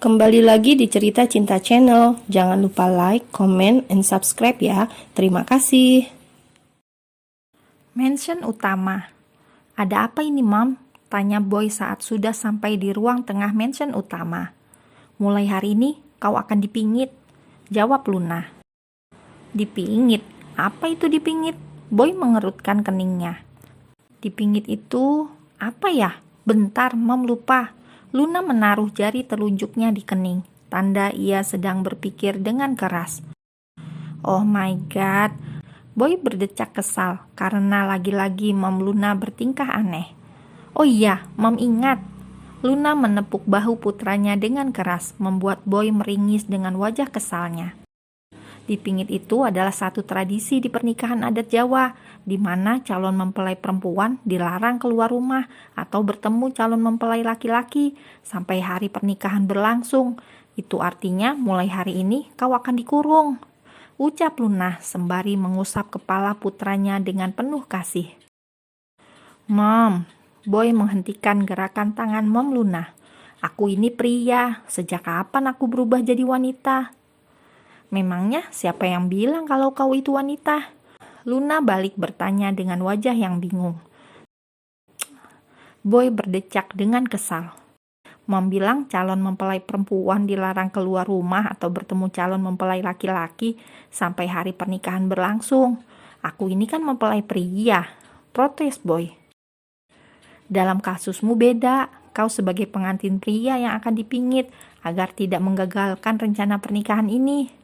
Kembali lagi di Cerita Cinta Channel. Jangan lupa like, comment, and subscribe ya. Terima kasih. Mansion utama. Ada apa ini, Mam? Tanya Boy saat sudah sampai di ruang tengah mansion utama. Mulai hari ini, kau akan dipingit. Jawab Luna. Dipingit? Apa itu dipingit? Boy mengerutkan keningnya. Dipingit itu apa ya? Bentar, Mam lupa. Luna menaruh jari telunjuknya di kening. Tanda ia sedang berpikir dengan keras. Oh my god. Boy berdecak kesal karena lagi-lagi Mam Luna bertingkah aneh. Oh iya, Mam ingat. Luna menepuk bahu putranya dengan keras, membuat Boy meringis dengan wajah kesalnya. Dipingit itu adalah satu tradisi di pernikahan adat Jawa, di mana calon mempelai perempuan dilarang keluar rumah atau bertemu calon mempelai laki-laki sampai hari pernikahan berlangsung. Itu artinya mulai hari ini kau akan dikurung, ucap Luna sembari mengusap kepala putranya dengan penuh kasih. Mom, Boy menghentikan gerakan tangan Mom Luna. Aku ini pria, sejak kapan aku berubah jadi wanita? Memangnya siapa yang bilang kalau kau itu wanita? Luna balik bertanya dengan wajah yang bingung. Boy berdecak dengan kesal. Mom bilang calon mempelai perempuan dilarang keluar rumah atau bertemu calon mempelai laki-laki sampai hari pernikahan berlangsung. Aku ini kan mempelai pria. Protes Boy. Dalam kasusmu beda. Kau sebagai pengantin pria yang akan dipingit agar tidak menggagalkan rencana pernikahan ini.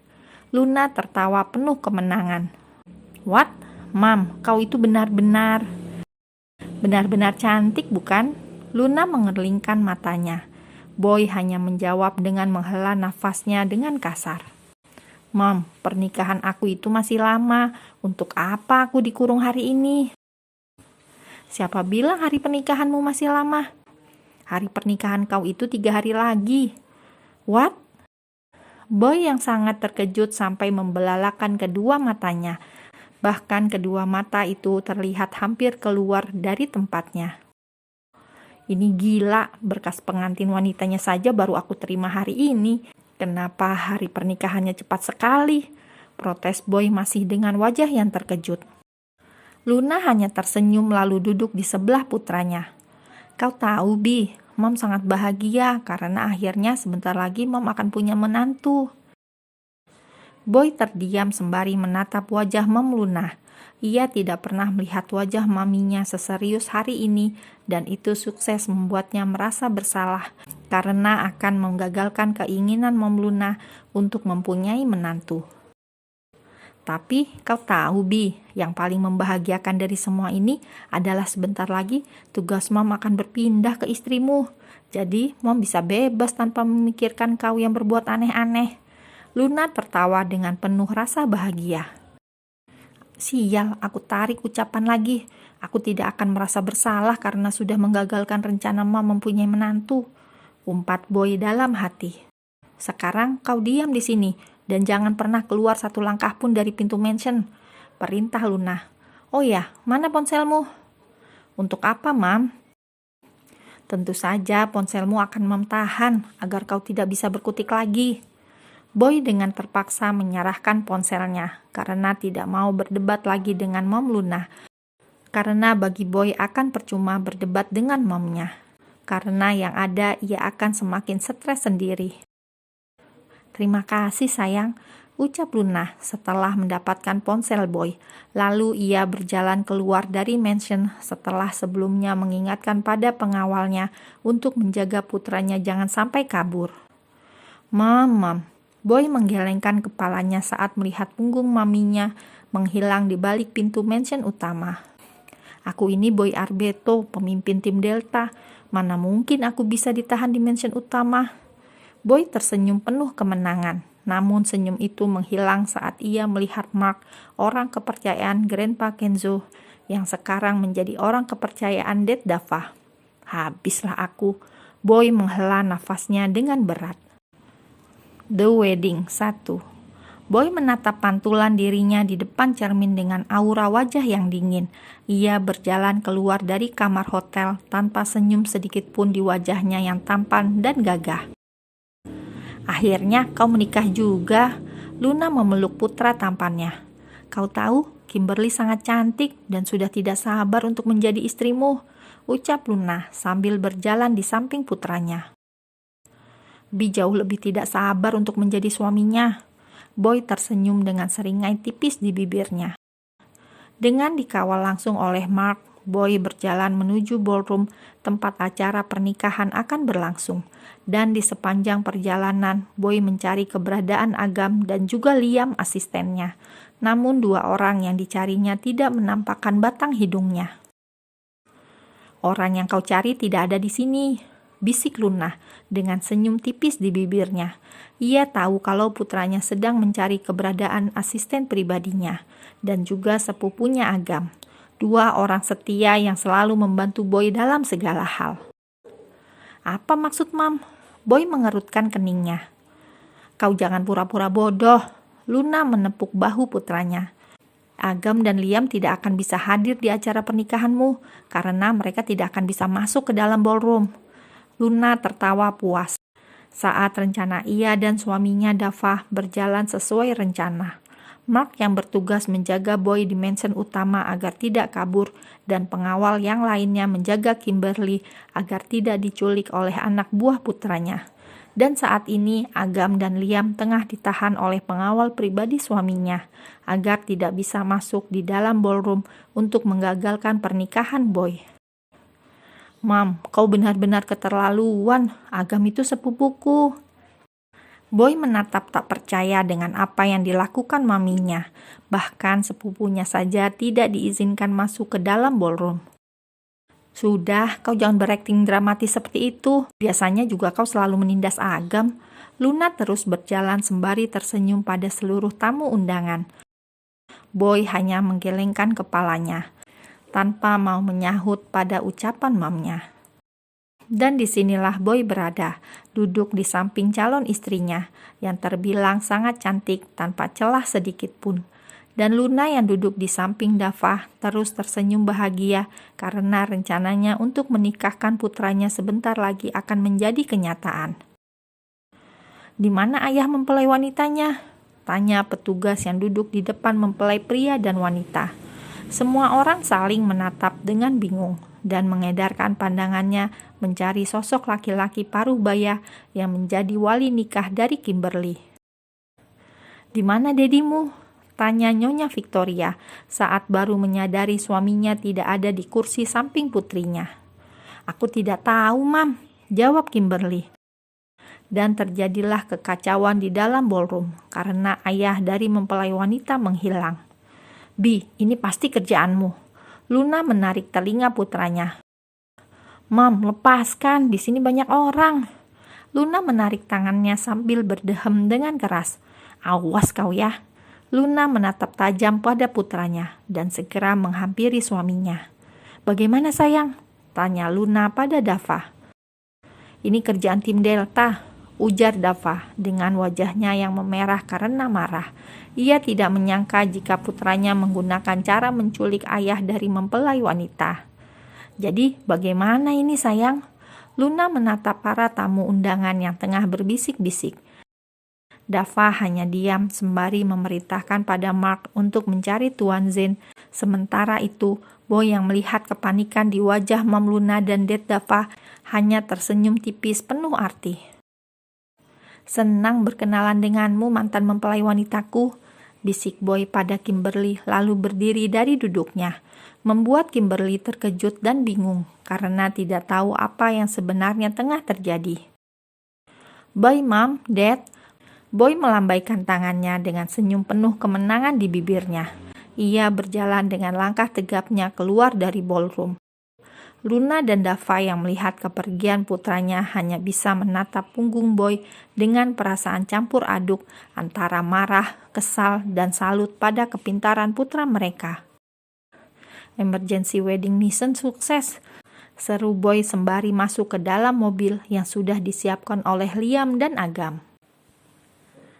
Luna tertawa penuh kemenangan. What? Mam, kau itu benar-benar cantik bukan? Luna mengerlingkan matanya. Boy hanya menjawab dengan menghela nafasnya dengan kasar. Mam, pernikahan aku itu masih lama. Untuk apa aku dikurung hari ini? Siapa bilang hari pernikahanmu masih lama? Hari pernikahan kau itu 3 hari lagi. What? Boy yang sangat terkejut sampai membelalakan kedua matanya. Bahkan kedua mata itu terlihat hampir keluar dari tempatnya. Ini gila, berkas pengantin wanitanya saja baru aku terima hari ini. Kenapa hari pernikahannya cepat sekali? Protes Boy masih dengan wajah yang terkejut. Luna hanya tersenyum lalu duduk di sebelah putranya. Kau tahu, Bi, Mom sangat bahagia karena akhirnya sebentar lagi Mom akan punya menantu. Boy terdiam sembari menatap wajah Mom Luna. Ia tidak pernah melihat wajah maminya seserius hari ini dan itu sukses membuatnya merasa bersalah karena akan menggagalkan keinginan Mom Luna untuk mempunyai menantu. Tapi kau tahu Bi, yang paling membahagiakan dari semua ini adalah sebentar lagi tugas Mom akan berpindah ke istrimu. Jadi Mom bisa bebas tanpa memikirkan kau yang berbuat aneh-aneh. Luna tertawa dengan penuh rasa bahagia. Sial, aku tarik ucapan lagi. Aku tidak akan merasa bersalah karena sudah menggagalkan rencana Mom mempunyai menantu. Umpat Boy dalam hati. Sekarang kau diam di sini dan jangan pernah keluar satu langkah pun dari pintu mansion. Perintah Luna. Oh ya, mana ponselmu? Untuk apa, Mam? Tentu saja ponselmu akan Mam tahan agar kau tidak bisa berkutik lagi. Boy dengan terpaksa menyerahkan ponselnya karena tidak mau berdebat lagi dengan Mom Luna. Karena bagi Boy akan percuma berdebat dengan momnya. Karena yang ada ia akan semakin stres sendiri. Terima kasih sayang, ucap Luna setelah mendapatkan ponsel Boy. Lalu ia berjalan keluar dari mansion setelah sebelumnya mengingatkan pada pengawalnya untuk menjaga putranya jangan sampai kabur. Mom. Boy menggelengkan kepalanya saat melihat punggung maminya menghilang di balik pintu mansion utama. Aku ini Boy Arbeto, pemimpin tim Delta. Mana mungkin aku bisa ditahan di mansion utama? Boy tersenyum penuh kemenangan, namun senyum itu menghilang saat ia melihat Mark, orang kepercayaan Grandpa Kenzo, yang sekarang menjadi orang kepercayaan Det Dava. Habislah aku. Boy menghela nafasnya dengan berat. The Wedding 1. Boy menatap pantulan dirinya di depan cermin dengan aura wajah yang dingin. Ia berjalan keluar dari kamar hotel tanpa senyum sedikit pun di wajahnya yang tampan dan gagah. Akhirnya kau menikah juga. Luna memeluk putra tampannya. Kau tahu, Kimberly sangat cantik dan sudah tidak sabar untuk menjadi istrimu, ucap Luna sambil berjalan di samping putranya. Bi jauh lebih tidak sabar untuk menjadi suaminya. Boy tersenyum dengan seringai tipis di bibirnya. Dengan dikawal langsung oleh Mark, Boy berjalan menuju ballroom tempat acara pernikahan akan berlangsung. Dan di sepanjang perjalanan, Boy mencari keberadaan Agam dan juga Liam asistennya. Namun dua orang yang dicarinya tidak menampakkan batang hidungnya. Orang yang kau cari tidak ada di sini, bisik Luna dengan senyum tipis di bibirnya. Ia tahu kalau putranya sedang mencari keberadaan asisten pribadinya dan juga sepupunya Agam. Dua orang setia yang selalu membantu Boy dalam segala hal. Apa maksud Mam? Boy mengerutkan keningnya. Kau jangan pura-pura bodoh. Luna menepuk bahu putranya. Agam dan Liam tidak akan bisa hadir di acara pernikahanmu karena mereka tidak akan bisa masuk ke dalam ballroom. Luna tertawa puas saat rencana ia dan suaminya Dava berjalan sesuai rencana. Mark yang bertugas menjaga Boy di mansion utama agar tidak kabur dan pengawal yang lainnya menjaga Kimberly agar tidak diculik oleh anak buah putranya. Dan saat ini Agam dan Liam tengah ditahan oleh pengawal pribadi suaminya agar tidak bisa masuk di dalam ballroom untuk menggagalkan pernikahan Boy. Mam, kau benar-benar keterlaluan. Agam itu sepupuku. Boy menatap tak percaya dengan apa yang dilakukan maminya. Bahkan sepupunya saja tidak diizinkan masuk ke dalam ballroom. Sudah, kau jangan berakting dramatis seperti itu. Biasanya juga kau selalu menindas Agam. Luna terus berjalan sembari tersenyum pada seluruh tamu undangan. Boy hanya menggelengkan kepalanya, tanpa mau menyahut pada ucapan mamnya. Dan disinilah Boy berada, duduk di samping calon istrinya, yang terbilang sangat cantik tanpa celah sedikit pun. Dan Luna yang duduk di samping Dava terus tersenyum bahagia karena rencananya untuk menikahkan putranya sebentar lagi akan menjadi kenyataan. Di mana ayah mempelai wanitanya? Tanya petugas yang duduk di depan mempelai pria dan wanita. Semua orang saling menatap dengan bingung dan mengedarkan pandangannya mencari sosok laki-laki paruh baya yang menjadi wali nikah dari Kimberly. Di mana dedimu? Tanya Nyonya Victoria saat baru menyadari suaminya tidak ada di kursi samping putrinya. Aku tidak tahu, Mam, jawab Kimberly. Dan terjadilah kekacauan di dalam ballroom karena ayah dari mempelai wanita menghilang. Bi, ini pasti kerjaanmu. Luna menarik telinga putranya. Mam, lepaskan, di sini banyak orang. Luna menarik tangannya sambil berdehem dengan keras. Awas kau ya. Luna menatap tajam pada putranya dan segera menghampiri suaminya. Bagaimana sayang? Tanya Luna pada Dava. Ini kerjaan tim Delta, ujar Dava dengan wajahnya yang memerah karena marah. Ia tidak menyangka jika putranya menggunakan cara menculik ayah dari mempelai wanita. Jadi bagaimana ini sayang? Luna menatap para tamu undangan yang tengah berbisik-bisik. Dava hanya diam sembari memerintahkan pada Mark untuk mencari Tuan Zen. Sementara itu, Boy yang melihat kepanikan di wajah Mam Luna dan Dad Dava hanya tersenyum tipis penuh arti. Senang berkenalan denganmu, mantan mempelai wanitaku, bisik Boy pada Kimberly lalu berdiri dari duduknya. Membuat Kimberly terkejut dan bingung karena tidak tahu apa yang sebenarnya tengah terjadi. Bye Mam, Dad. Boy melambaikan tangannya dengan senyum penuh kemenangan di bibirnya. Ia berjalan dengan langkah tegapnya keluar dari ballroom. Luna dan Dava yang melihat kepergian putranya hanya bisa menatap punggung Boy dengan perasaan campur aduk antara marah, kesal, dan salut pada kepintaran putra mereka. Emergency wedding mission sukses, seru Boy sembari masuk ke dalam mobil yang sudah disiapkan oleh Liam dan Agam.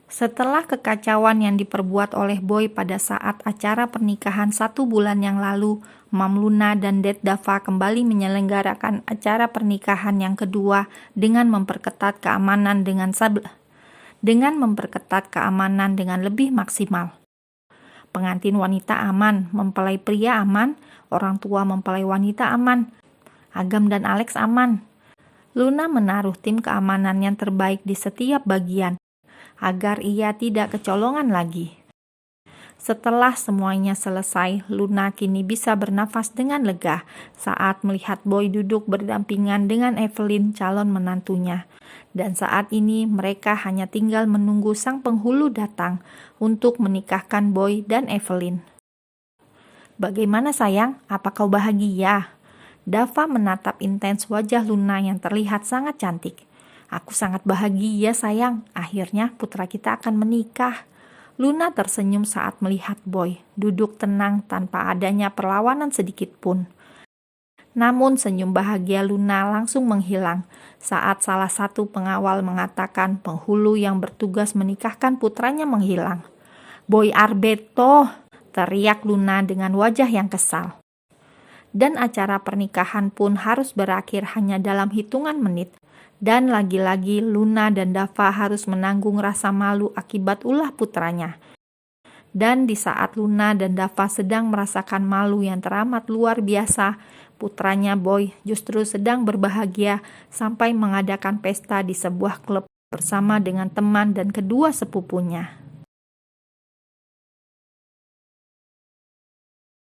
Setelah kekacauan yang diperbuat oleh Boy pada saat acara pernikahan 1 bulan yang lalu, Mam Luna dan Dad Dava kembali menyelenggarakan acara pernikahan yang kedua dengan memperketat keamanan dengan dengan memperketat keamanan dengan lebih maksimal. Pengantin wanita aman, mempelai pria aman, orang tua mempelai wanita aman, Agam dan Alex aman. Luna menaruh tim keamanan yang terbaik di setiap bagian, agar ia tidak kecolongan lagi. Setelah semuanya selesai, Luna kini bisa bernafas dengan lega saat melihat Boy duduk berdampingan dengan Evelyn, calon menantunya. Dan saat ini mereka hanya tinggal menunggu sang penghulu datang untuk menikahkan Boy dan Evelyn. "Bagaimana sayang, apa kau bahagia?" Dava menatap intens wajah Luna yang terlihat sangat cantik. "Aku sangat bahagia sayang, akhirnya putra kita akan menikah." Luna tersenyum saat melihat Boy duduk tenang tanpa adanya perlawanan sedikit pun. Namun senyum bahagia Luna langsung menghilang saat salah satu pengawal mengatakan penghulu yang bertugas menikahkan putranya menghilang. "Boy Arbeto!" teriak Luna dengan wajah yang kesal. Dan acara pernikahan pun harus berakhir hanya dalam hitungan menit. Dan lagi-lagi Luna dan Dava harus menanggung rasa malu akibat ulah putranya. Dan di saat Luna dan Dava sedang merasakan malu yang teramat luar biasa, putranya Boy justru sedang berbahagia sampai mengadakan pesta di sebuah klub bersama dengan teman dan kedua sepupunya.